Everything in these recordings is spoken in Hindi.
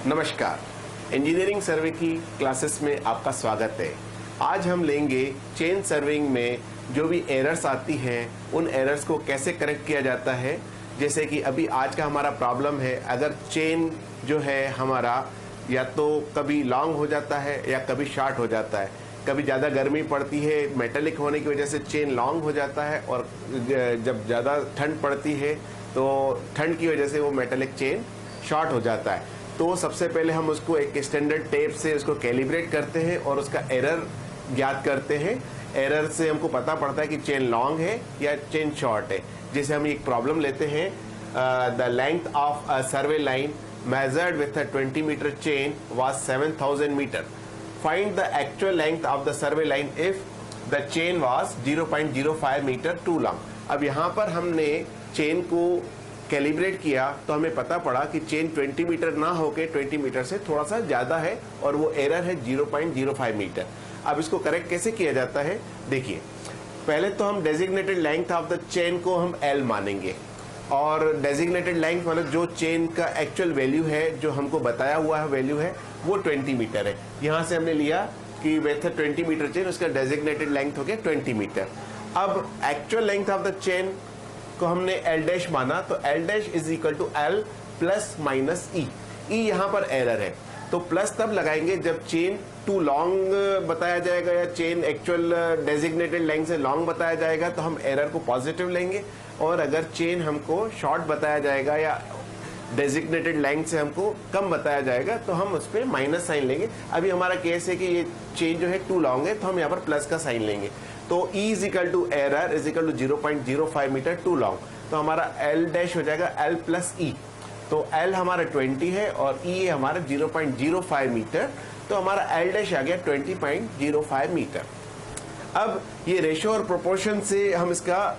नमस्कार, इंजीनियरिंग सर्वे की क्लासेस में आपका स्वागत है। आज हम लेंगे चेन सर्विंग में जो भी एरर्स आती हैं उन एरर्स को कैसे करेक्ट किया जाता है। जैसे कि अभी आज का हमारा प्रॉब्लम है, अगर चेन जो है हमारा या तो कभी लॉन्ग हो जाता है या कभी शॉर्ट हो जाता है। कभी ज़्यादा गर्मी पड़ती है, मेटेलिक होने की वजह से चेन लॉन्ग हो जाता है, और जब ज़्यादा ठंड पड़ती है तो ठंड की वजह से वो मेटेलिक चेन शॉर्ट हो जाता है। तो सबसे पहले हम उसको एक स्टैंडर्ड टेप से उसको कैलिब्रेट करते हैं और उसका एरर ज्ञात करते हैं। एरर से हमको पता पड़ता है कि चेन लॉन्ग है या चेन शॉर्ट है। जैसे हम एक प्रॉब्लम लेते हैं, the length of a survey line measured with a 20 meter chain was 7000 meter. Find the actual length of the survey line if the chain was 0.05 meter too long. अब यहाँ पर हमने चेन को कैलिब्रेट किया तो हमें पता पड़ा कि चेन 20 मीटर ना होके 20 मीटर से थोड़ा सा ज़्यादा है और वो एरर है 0.05 मीटर। अब इसको करेक्ट कैसे किया जाता है, देखिए। पहले तो हम designated length of the chain को हम L मानेंगे, और डेजिग्नेटेड लेंथ मतलब जो चेन का एक्चुअल वैल्यू है, जो हमको बताया हुआ है वैल्यू है, वो 20 मीटर है। यहाँ से हमने लिया कि विथ 20 मीटर चेन उसका डेजिग्नेटेड लेंथ हो गया 20 मीटर। अब actual length of the chain को हमने L डैश माना, तो L dash is equal to L plus minus E। E यहाँ पर एरर है, तो प्लस तब लगाएंगे जब चेन टू लॉन्ग बताया जाएगा या चेन एक्चुअल डेजिग्नेटेड लेंथ से लॉन्ग बताया जाएगा तो हम एरर को पॉजिटिव लेंगे, और अगर चेन हमको शॉर्ट बताया जाएगा या डेजिग्नेटेड लेंथ से हमको कम बताया जाएगा तो हम उस पर माइनस साइन लेंगे। अभी हमारा केस है कि ये चेन जो है टू लॉन्ग है तो हम यहाँ पर प्लस का साइन लेंगे। तो E is equal to error is equal to 0.05 metre too long, तो हमारा L डैश हो जाएगा L प्लस E। तो L हमारा 20 है और E हमारा 0.05 मीटर, तो हमारा L डैश आ गया 20.05 मीटर। अब ये रेशियो और प्रोपोर्शन से हम इसका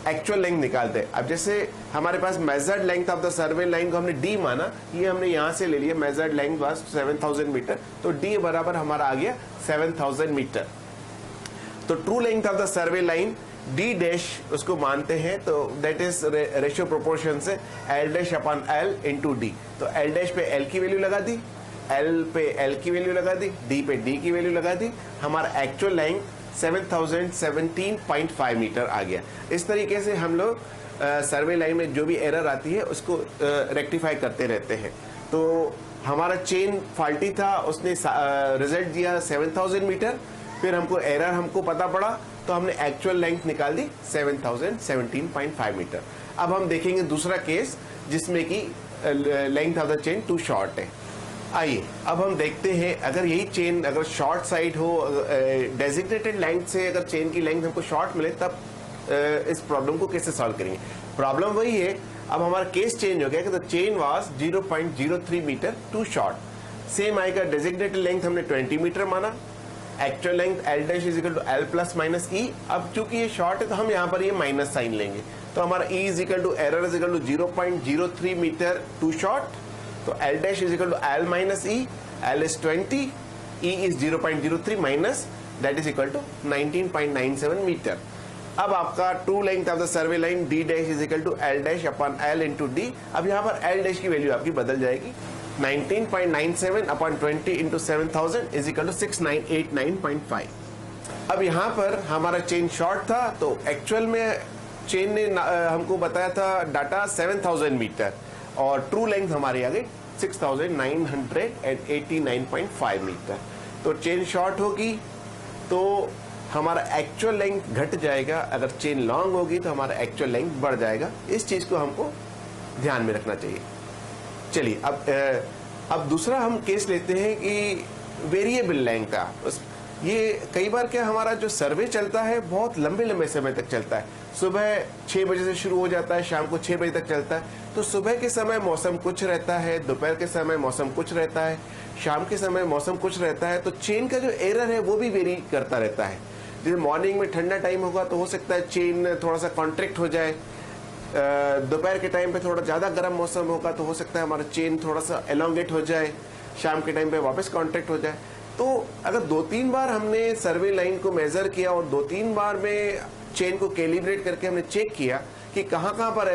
एक्चुअल लेंथ निकालते हैं। अब जैसे हमारे पास measured length of the survey line को हमने D माना, ये हमने यहाँ से ले लिया, मेजर्ड लेंथ वाज 7000 मीटर, तो D बराबर हमारा आ गया 7000 मीटर। तो true length of the survey line D dash उसको मानते हैं, तो दैट इज रेशियो प्रोपोर्शन से L dash upon L into D। तो L डैश पे L की वैल्यू लगा दी, L पे L की वैल्यू लगा दी, D पे D की वैल्यू लगा दी, हमारा एक्चुअल लेंथ 7017.5 मीटर आ गया। इस तरीके से हम लोग सर्वे लाइन में जो भी एरर आती है उसको रेक्टिफाई करते रहते हैं। तो हमारा चेन फॉल्टी था, उसने रिजल्ट दिया 7000 मीटर, फिर हमको एरर हमको पता पड़ा तो हमने एक्चुअल लेंथ निकाल दी 7017.5 मीटर। अब हम देखेंगे दूसरा केस जिसमें कि length of the chain too short है। आइए अब हम देखते हैं, अगर यही चेन अगर शॉर्ट साइड हो, डेजिग्नेटेड लेंथ से अगर चेन की लेंथ हमको शॉर्ट मिले तब इस प्रॉब्लम को कैसे सॉल्व करेंगे। प्रॉब्लम वही है, अब हमारा केस चेंज हो गया कि the chain was 0.03 metre too short. Same आएगा, डेजिग्नेटेड लेंथ हमने 20 मीटर माना, actual length L dash is equal to L plus minus E। अब चूंकि ये शॉर्ट है तो हम यहाँ पर ये माइनस साइन लेंगे, तो हमारा E is equal to error is equal to 0.03 metre too short, तो L dash is equal to L minus E, L is 20, E is 0.03 minus that is equal to 19.97 metre. अब आपका true length of the survey line D dash is equal to L dash upon L into D। अब यहाँ पर L डैश की वैल्यू आपकी बदल जाएगी, 19.97 upon 20 into 7000 is equal to 6989.5। अब यहाँ पर हमारा चेन शॉर्ट था, तो एक्चुअल में चेन ने हमको बताया था डाटा 7000 मीटर और ट्रू लेंथ हमारी आ गई 6989.5 मीटर। तो चेन शॉर्ट होगी तो हमारा एक्चुअल लेंथ घट जाएगा, अगर चेन लॉन्ग होगी तो हमारा एक्चुअल लेंथ बढ़ जाएगा। इस चीज को हमको ध्यान में रखना चाहिए। चलिए अब दूसरा हम केस लेते हैं कि वेरिएबल लेंथ का। ये कई बार क्या हमारा जो सर्वे चलता है बहुत लंबे लंबे समय तक चलता है। सुबह 6 बजे से शुरू हो जाता है, शाम को 6 बजे तक चलता है। तो सुबह के समय मौसम कुछ रहता है, दोपहर के समय मौसम कुछ रहता है, शाम के समय मौसम कुछ रहता है। तो चेन का जो एरर है वो भी वेरी करता रहता है। जैसे मॉर्निंग में ठंडा टाइम होगा तो हो सकता है चेन थोड़ा सा कॉन्ट्रैक्ट हो जाए, दोपहर के टाइम पे थोड़ा ज़्यादा गर्म मौसम होगा तो हो सकता है हमारा चेन थोड़ा सा एलोंगेट हो जाए, शाम के टाइम पे वापस कॉन्ट्रैक्ट हो जाए। तो अगर 2-3 बार हमने सर्वे लाइन को मेजर किया और 2-3 बार में चेन को कैलिब्रेट करके हमने चेक किया कि कहाँ पर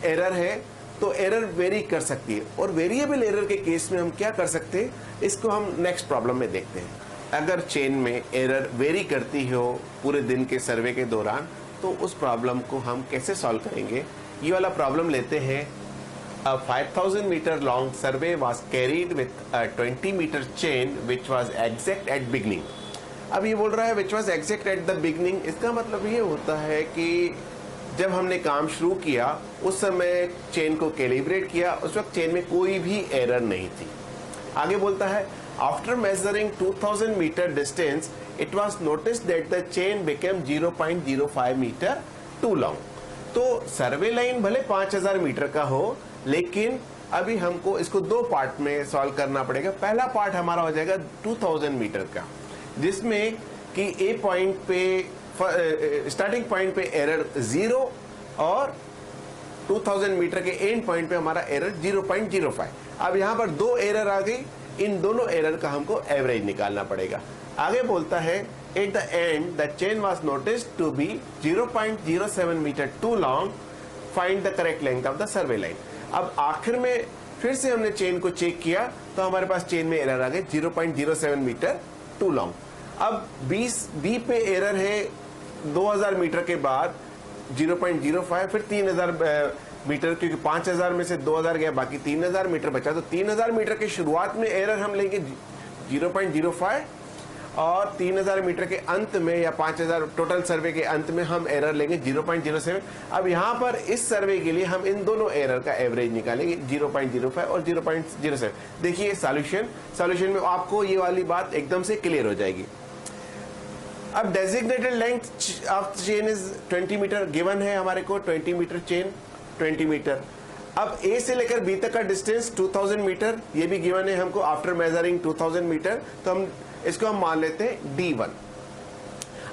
एरर है तो एरर वेरी कर सकती है। और वेरिएबल एरर के केस में हम क्या कर सकते हैं, इसको हम नेक्स्ट प्रॉब्लम में देखते हैं। अगर चेन में एरर वेरी करती हो पूरे दिन के सर्वे के दौरान, तो उस प्रॉब्लम को हम कैसे सॉल्व करेंगे। ये वाला प्रॉब्लम लेते हैं। A 5000 meter long survey was carried with a 20 meter chain which was exact at beginning. अब ये बोल रहा है which was exact at the beginning, इसका मतलब ये होता है कि जब हमने काम शुरू किया उस समय चेन को कैलिब्रेट किया, उस वक्त चेन में कोई भी एरर नहीं थी। आगे बोलता है after measuring 2000 metre distance it was noticed that the chain became 0.05 metre too long. तो सर्वे लाइन भले 5000 मीटर का हो, लेकिन अभी हमको इसको दो पार्ट में सॉल्व करना पड़ेगा। पहला पार्ट हमारा हो जाएगा 2000 मीटर का, जिसमें कि ए पॉइंट पे स्टार्टिंग पॉइंट पे एरर 0 और 2000 मीटर के एंड पॉइंट पे हमारा एरर 0.05। अब यहां पर दो एरर आ गई, इन दोनों एरर का हमको एवरेज निकालना पड़ेगा। आगे बोलता है at the end the chain was noticed to be 0.07 metre too long, find the correct length of the survey line. अब आखिर में फिर से हमने चेन को चेक किया तो हमारे पास चेन में एरर आ गए 0.07 मीटर टू लॉन्ग। अब बी पे एरर है 2000 मीटर के बाद 0.05, फिर 3000 मीटर, क्योंकि 5000 में से 2000 गया, बाकी 3000 मीटर बचा। तो 3000 मीटर की शुरुआत में एरर हम लेंगे 0.05 और 3000 मीटर के अंत में या 5000 टोटल सर्वे के अंत में हम एरर लेंगे 0.07। अब यहाँ पर इस सर्वे के लिए हम इन दोनों एरर का एवरेज निकालेंगे 0.05 और 0.07। देखिए सॉल्यूशन में आपको ये वाली बात एकदम से क्लियर हो जाएगी। अब designated length of chain is 20 metre given है हमारे को, 20 मीटर चेन 20 मीटर। अब ए से लेकर बी तक का डिस्टेंस 2000 मीटर, ये भी गिवन है हमको आफ्टर मेजरिंग 2000 मीटर। तो हम इसको हम मान लेते हैं D1।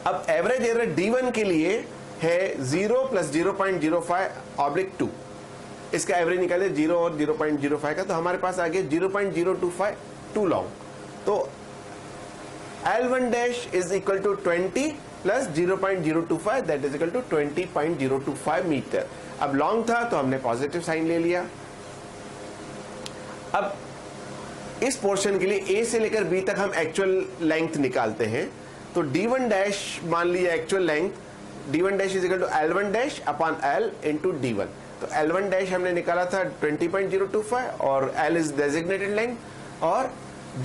अब एवरेज एरर D1 के लिए है 0 + 0.05/2। इसका एवरेज निकाले 0 और 0.05 का, तो हमारे पास आ गया 0.025 टू लॉन्ग। तो L1 dash is equal to 20 + 0.025 that is equal to 20.025 metre. अब लॉन्ग था तो हमने पॉजिटिव साइन ले लिया। अब इस पोर्शन के लिए ए से लेकर बी तक हम एक्चुअल लेंथ निकालते हैं। तो D1 डैश मान लिया actual length, D1 dash is equal to L1 dash upon L into D1। तो L1 डैश हमने निकाला था 20.025 और L इज डेजिग्नेटेड लेंथ और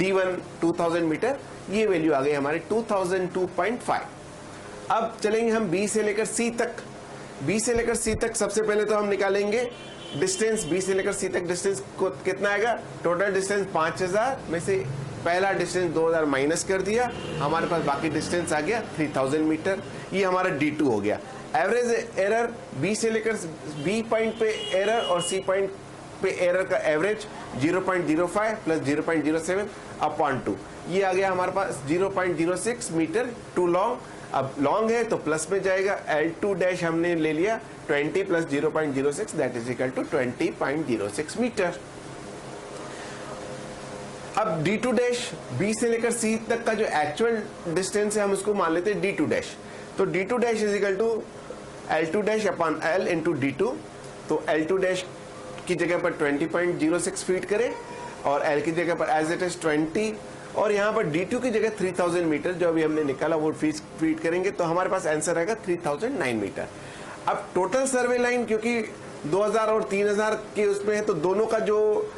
D1 2000 मीटर, ये वैल्यू आ गई हमारे 2002.5। अब चलेंगे हम बी से लेकर सी तक। बी से लेकर सी तक सबसे पहले तो हम निकालेंगे डिस्टेंस। बी से लेकर सी तक डिस्टेंस को कितना आएगा, टोटल डिस्टेंस 5000 में से पहला डिस्टेंस 2000 माइनस कर दिया, हमारे पास बाकी डिस्टेंस आ गया 3000 मीटर। ये हमारा D2 हो गया। एवरेज एरर बी से लेकर बी पॉइंट पे एरर और सी पॉइंट पे एरर का एवरेज 0.05 + 0.07/2, ये आ गया हमारे पास 0.06 मीटर टू लॉन्ग। अब लॉन्ग है तो प्लस में जाएगा, L2 डैश हमने ले लिया 20 + 0.06 that is equal to 20.06 metre. अब D2 डैश बी से लेकर सी तक का जो एक्चुअल डिस्टेंस है हम उसको मान लेते हैं D2 डैश। तो D2 dash is equal to L2 dash upon L into D2। तो L2 डैश की जगह पर 20.06 फीट करें और L की जगह पर एज इट इज 20 और यहाँ पर D2 की जगह 3000 मीटर जो अभी हमने निकाला वो फीट करेंगे, तो हमारे पास आंसर आएगा 3009 मीटर। अब टोटल सर्वे लाइन क्योंकि 2000 और 3000 के उसमें है, तो दोनों का जो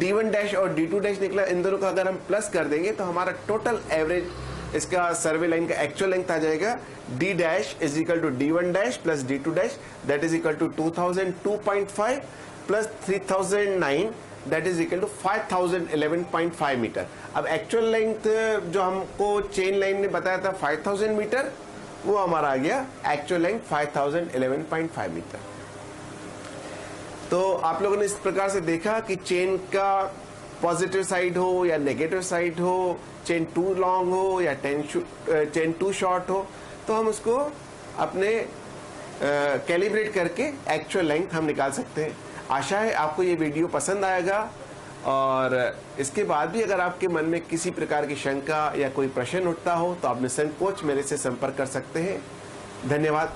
D1 डैश और D2 डैश निकला, इन दोनों का अगर हम प्लस कर देंगे तो हमारा टोटल एवरेज इसका सर्वे लाइन का एक्चुअल लेंथ आ जाएगा D dash is equal to D1 dash + D2 dash that is equal to 2002.5 + 3009 that is equal to 5011.5 metre. अब एक्चुअल लेंथ जो हमको चेन लाइन ने बताया था 5000 मीटर, वो हमारा आ गया एक्चुअल लेंथ 5011.5 मीटर। तो आप लोगों ने इस प्रकार से देखा कि चेन का पॉजिटिव साइड हो या नेगेटिव साइड हो, चेन टू लॉन्ग हो या चेन टू शॉर्ट हो, तो हम उसको अपने कैलिब्रेट करके एक्चुअल लेंथ हम निकाल सकते हैं। आशा है आपको ये वीडियो पसंद आएगा और इसके बाद भी अगर आपके मन में किसी प्रकार की शंका या कोई प्रश्न उठता हो तो आप निसंकोच मेरे से संपर्क कर सकते हैं। धन्यवाद।